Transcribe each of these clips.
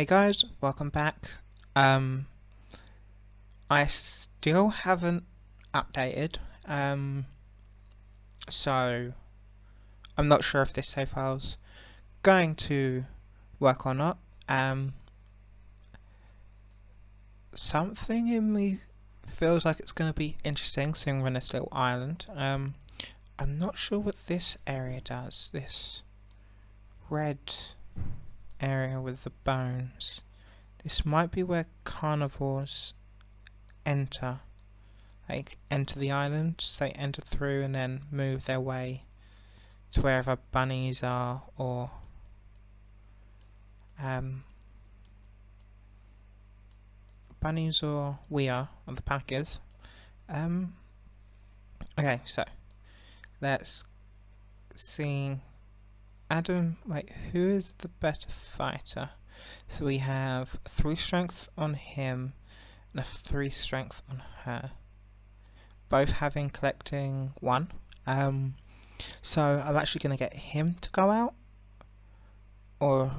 Hey guys, welcome back. I still haven't updated, so I'm not sure if this save file's going to work or not. Something in me feels like it's going to be interesting seeing we're on this little island. I'm not sure what this area does, this red area with the bones. This might be where carnivores enter the island. So they enter through and then move their way to wherever bunnies are, or bunnies or we are, or the pack is. Okay, so let's see. Adam, wait, who is the better fighter? So we have 3 strength on him and a 3 strength on her, both having collecting 1. So I'm actually going to get him to go out, or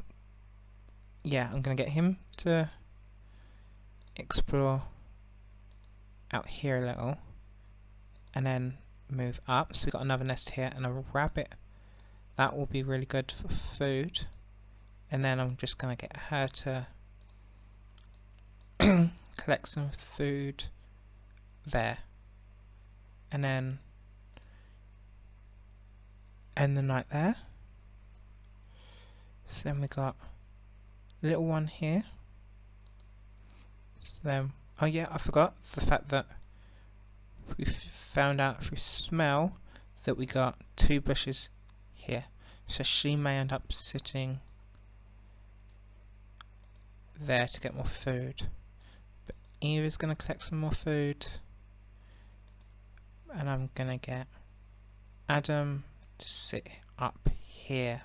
yeah, I'm going to get him to explore out here a little and then move up. So we've got another nest here and a rabbit. That will be really good for food. And then I'm just going to get her to collect some food there, and then end the night there. So then we got a little one here. So then, oh yeah, I forgot the fact that we found out through smell that we got 2 bushes here. So she may end up sitting there to get more food. But Eve is going to collect some more food, and I'm going to get Adam to sit up here.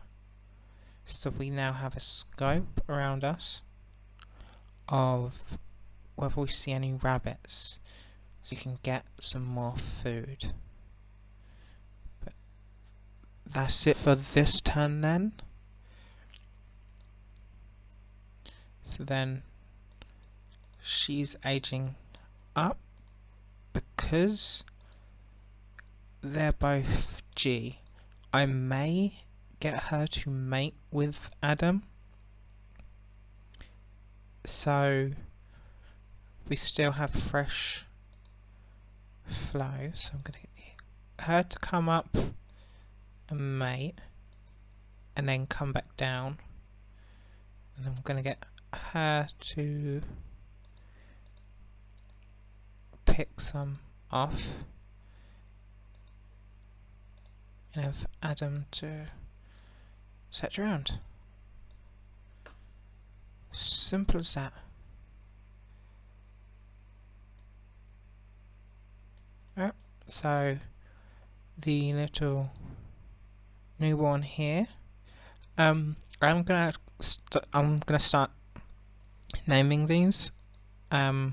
So we now have a scope around us of whether we see any rabbits, so you can get some more food. But that's it for this turn then. So then she's aging up because they're both G. I may get her to mate with Adam, so we still have fresh flow. So I'm going to get her to come up and mate and then come back down, and I'm going to get her to pick some off and have Adam to set around. Simple as that. Right, so the little newborn here. I'm gonna start naming these, but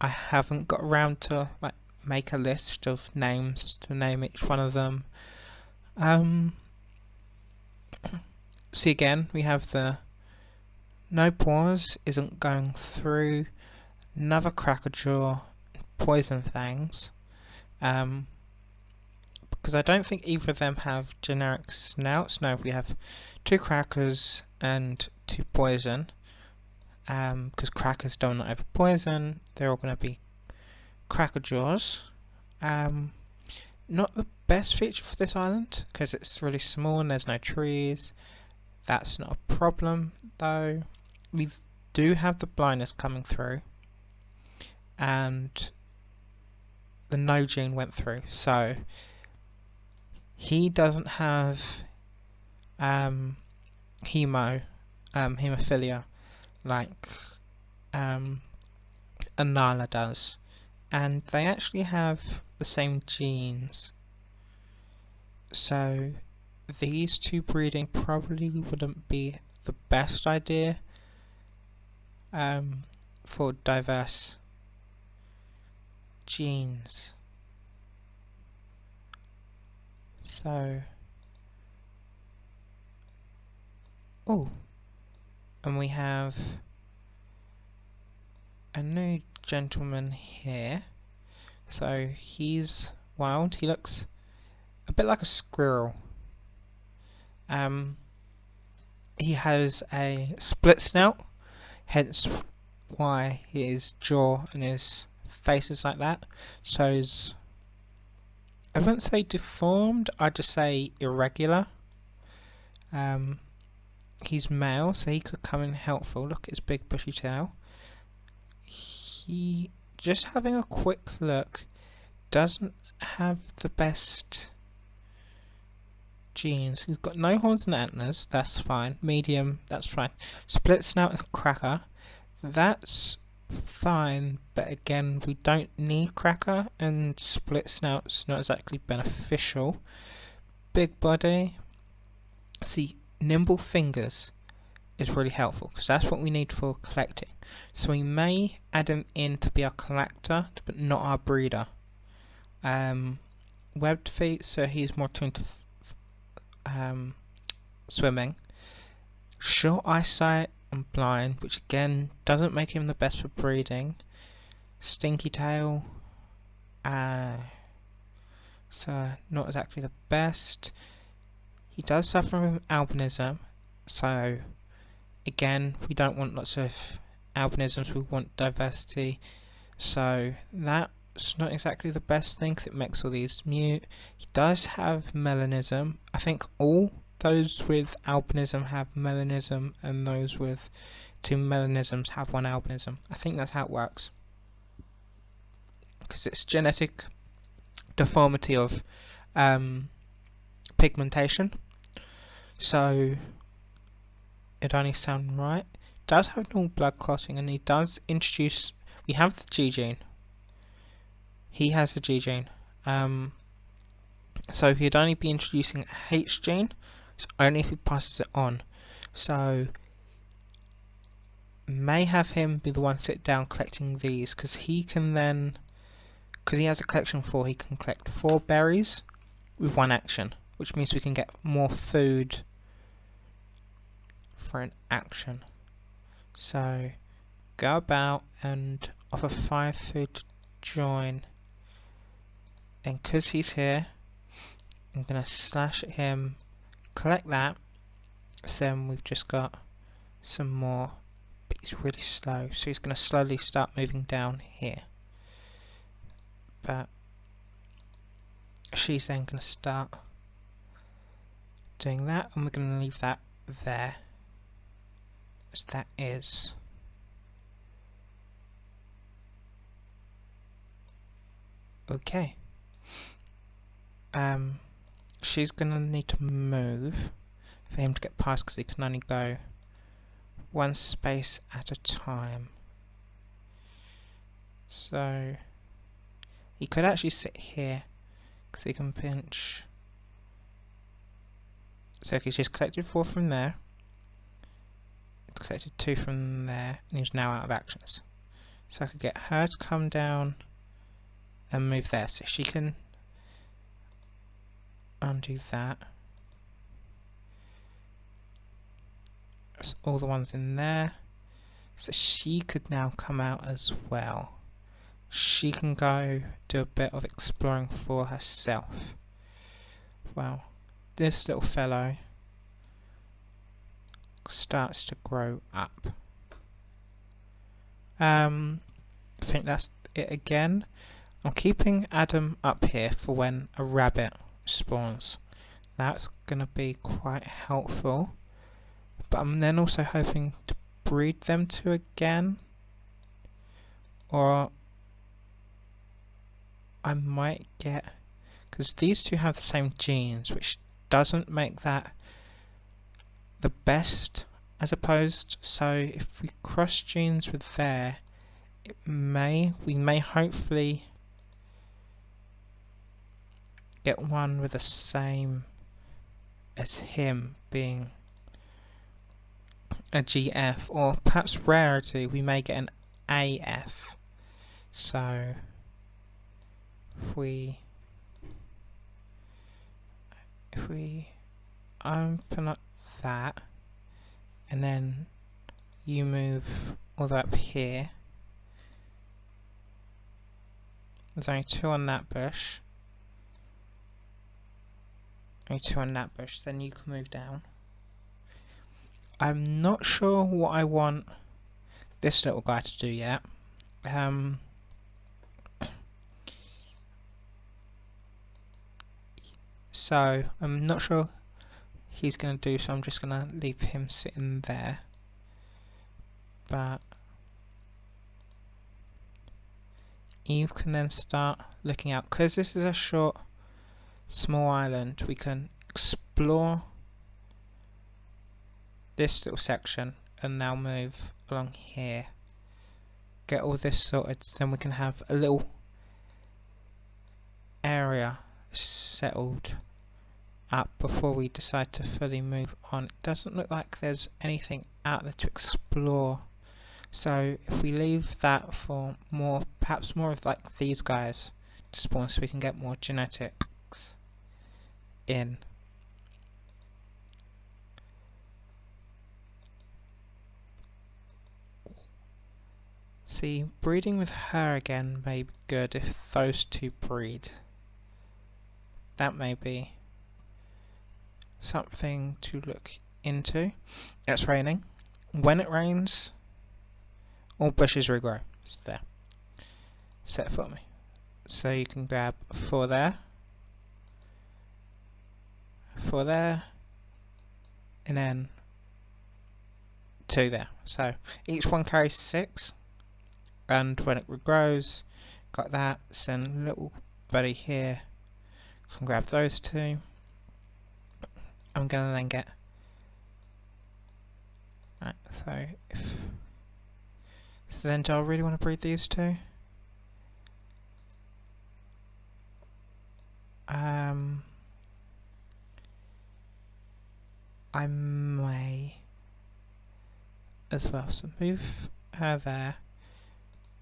I haven't got around to make a list of names to name each one of them. See, again, we have the no pause, isn't going through, another crackerjaw, poison fangs, because I don't think either of them have generic snouts. No, we have 2 crackers and 2 poison, because crackers don't have poison, they're all going to be crackerjaws. Not the best feature for this island because it's really small and there's no trees. That's not a problem though. We do have the blindness coming through, and the no gene went through, so he doesn't have hemophilia like Anala does, and they actually have the same genes, so these 2 breeding probably wouldn't be the best idea for diverse genes. So, oh, And we have a new gentleman here. So he's wild. He looks a bit like a squirrel. He has a split snout, hence why his jaw and his face is like that. So he's, I wouldn't say deformed, I'd just say irregular. He's male, so he could come in helpful. Look at his big bushy tail. He, just having a quick look, doesn't have the best genes. He's got no horns and antlers, that's fine. Medium, that's fine. Split snout and cracker, that's fine, but again, we don't need cracker, and split snout's not exactly beneficial. Big body. See, nimble fingers is really helpful because that's what we need for collecting. So we may add him in to be our collector, but not our breeder. Webbed feet, so he's more tuned to swimming. Short eyesight and blind, which again doesn't make him the best for breeding. Stinky tail, so not exactly the best. He does suffer from albinism, so again we don't want lots of albinisms, we want diversity, so that's not exactly the best thing because it makes all these mute. He does have melanism. I think all those with albinism have melanism, and those with 2 melanisms have 1 albinism. I think that's how it works, because it's genetic deformity of pigmentation. So it only sounds right. Does have normal blood clotting, and he does introduce. We have the G gene. He has the G gene. So he'd only be introducing a H gene, so only if he passes it on. So may have him be the one to sit down collecting these, because he can then, because he has a collection 4, he can collect 4 berries with 1 action, which means we can get more food for an action. So go about and offer 5 food to join, and because he's here, I'm going to slash at him, collect that, so then we've just got some more, but he's really slow, so he's going to slowly start moving down here. But she's then going to start doing that, and we're going to leave that there, as that is. Okay. She's going to need to move for him to get past, because he can only go 1 space at a time. So he could actually sit here, because he can pinch. So he's just collected 4 from there, collected 2 from there, and he's now out of actions. So I could get her to come down and move there, so she can undo that. That's all the ones in there. So she could now come out as well. She can go do a bit of exploring for herself. Well, this little fellow starts to grow up. I think that's it again. I'm keeping Adam up here for when a rabbit spawns. That's gonna be quite helpful, but I'm then also hoping to breed them 2 again, or I might get, because these 2 have the same genes, which doesn't make that the best as opposed. So if we cross genes with there, we may hopefully get one with the same as him, being a GF, or perhaps rarity, we may get an AF. So if we open up that, and then you move all the way up here. There's only 2 on that bush. Only 2 on that bush, then you can move down. I'm not sure what I want this little guy to do yet. So I'm not sure he's going to do, so I'm just going to leave him sitting there. But you can then start looking out, because this is a short, small island. We can explore this little section and now move along here. Get all this sorted, so then we can have a little area settled up before we decide to fully move on. It doesn't look like there's anything out there to explore, so if we leave that for more, perhaps more of like these guys to spawn, so we can get more genetics in. See, breeding with her again may be good if those 2 breed. That may be something to look into. It's raining. When it rains, all bushes regrow. It's there. Set for me. So you can grab 4 there, 4 there, and then 2 there. So each one carries 6. And when it regrows, got that, send little buddy here, can grab those 2. I'm gonna then get, right, so then do I really want to breed these 2? I may as well, so move her there.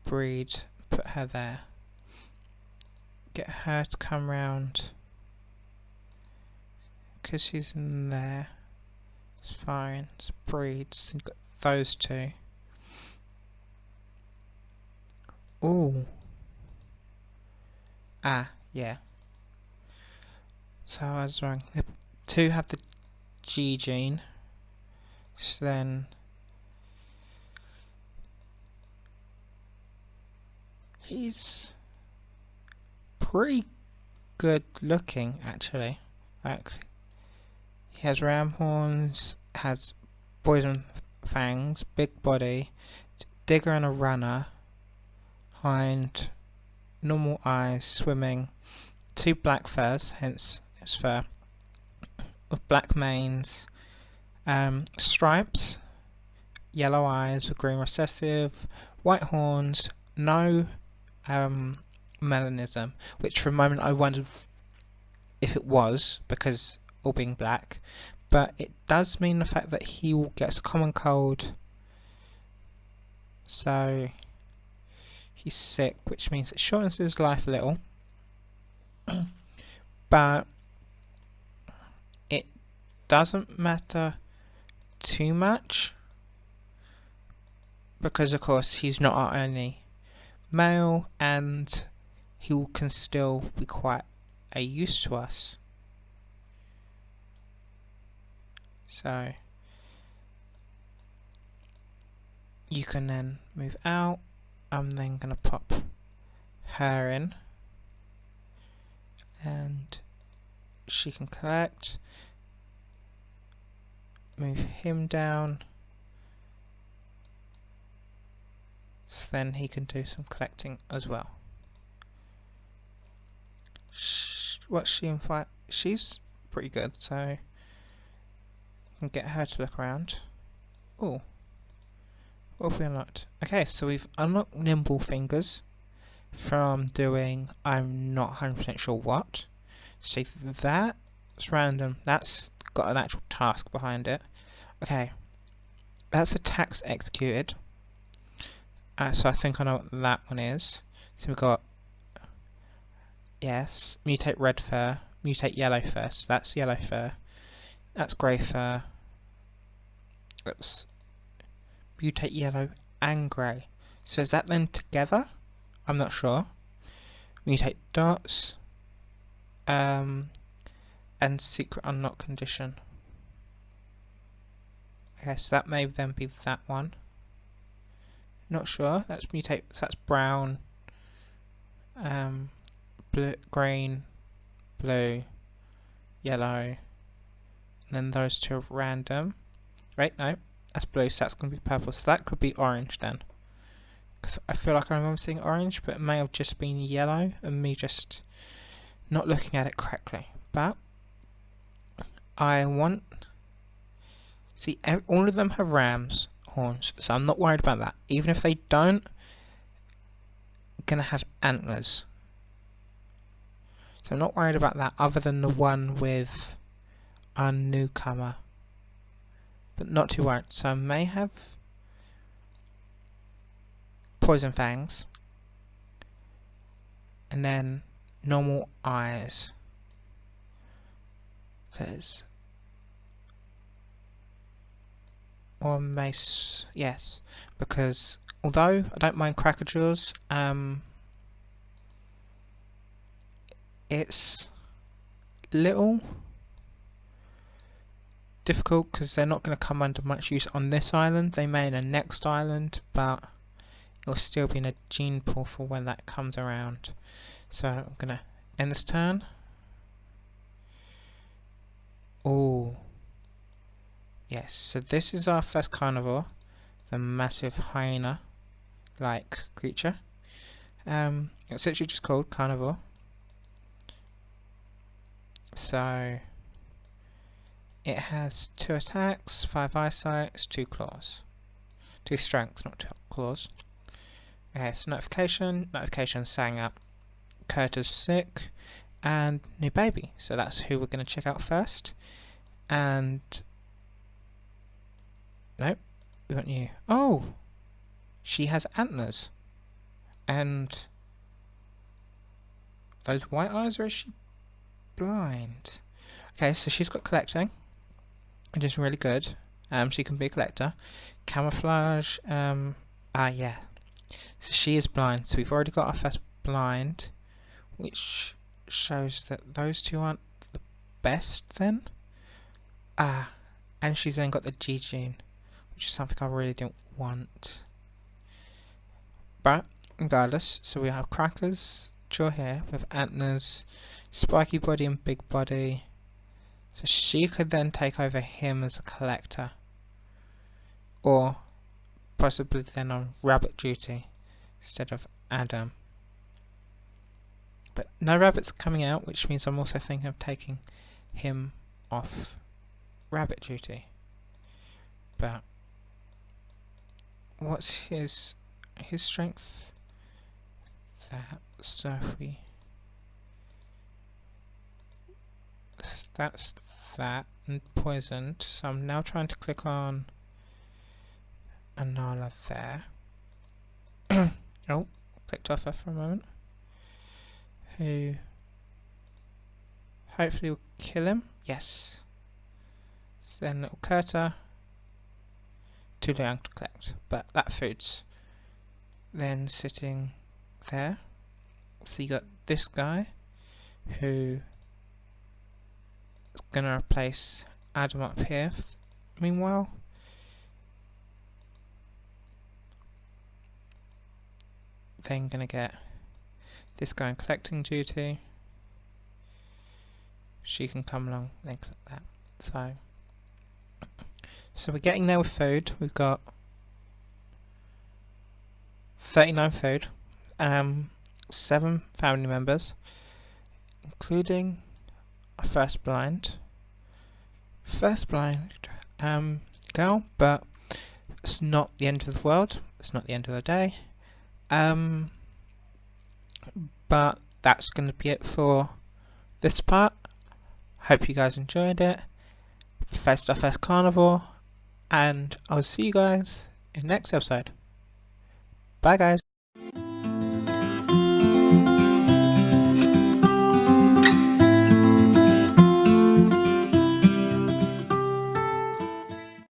Breed, put her there, get her to come round, because she's in there, it's fine, it's breed, so you've got those 2. Ooh. Ah, yeah. So I was wrong, the 2 have the G gene, so then he's pretty good looking, actually. Like, he has ram horns, has poison fangs, big body, digger and a runner, hind, normal eyes, swimming, 2 black furs, hence his fur, with black manes, stripes, yellow eyes with green recessive, white horns, no melanism, which for a moment I wondered if it was, because all being black, but it does mean the fact that he will get a common cold, so he's sick, which means it shortens his life a little, but it doesn't matter too much, because of course he's not our only male, and he can still be quite a use to us. So you can then move out. I'm then going to pop her in, and she can collect. Move him down, so then he can do some collecting as well. What's she in fight? She's pretty good, so I can get her to look around. Oh, what have we unlocked? Okay, so we've unlocked nimble fingers from doing I'm not 100% sure what. See, that's random. That's got an actual task behind it. Okay, that's a task executed. So I think I know what that one is. So we've got, yes, mutate red fur, mutate yellow fur. So that's yellow fur. That's grey fur. Let's mutate yellow and grey. So is that then together? I'm not sure. Mutate dots. And secret unlock condition. Okay, so that may then be that one. Not sure. That's mutate. So that's brown, blue, green, blue, yellow, and then those two are random. Right? No, that's blue. So that's going to be purple. So that could be orange then. Because I feel like I remember seeing orange, but it may have just been yellow and me just not looking at it correctly. But I want. See, all of them have ram's horns, so I'm not worried about that. Even if they don't, I'm gonna have antlers. So I'm not worried about that, other than the one with a newcomer. But not too worried. So I may have poison fangs, and then normal eyes. Because or mace, yes, because although I don't mind cracker jaws, it's little difficult because they're not going to come under much use on this island. They may in the next island, but it'll still be in a gene pool for when that comes around. So I'm going to end this turn. Oh. Yes, so this is our first carnivore, the massive hyena-like creature. It's actually just called carnivore. So it has 2 attacks, 5 eyesight, 2 claws. 2 strength, not 2 claws. Okay, so notification sang up. Curtis sick, and new baby. So that's who we're going to check out first. And nope, we want you. Oh! She has antlers. And those white eyes, or is she blind? Okay, so she's got collecting, which is really good. She can be a collector. Camouflage, yeah. So she is blind, so we've already got our first blind, which shows that those two aren't the best then. And she's then got the G gene, which is something I really don't want. But regardless, so we have crackers, jaw here with antlers, spiky body and big body. So she could then take over him as a collector, or possibly then on rabbit duty instead of Adam. But no rabbits coming out, which means I'm also thinking of taking him off rabbit duty. But what's his strength? That, so if we, that's that, and poisoned. So I'm now trying to click on Anala there. Oh, clicked off her for a moment. Who hopefully will kill him. Yes. So then little Curta, too young to collect, but that food's then sitting there. So you got this guy who is gonna replace Adam up here. Meanwhile, then gonna get this guy on collecting duty. She can come along, then click that. So we're getting there with food. We've got 39 food, 7 family members, including a first blind girl, but it's not the end of the world. It's not the end of the day. But that's going to be it for this part. Hope you guys enjoyed it. First carnivore, and I'll see you guys in the next episode. Bye guys.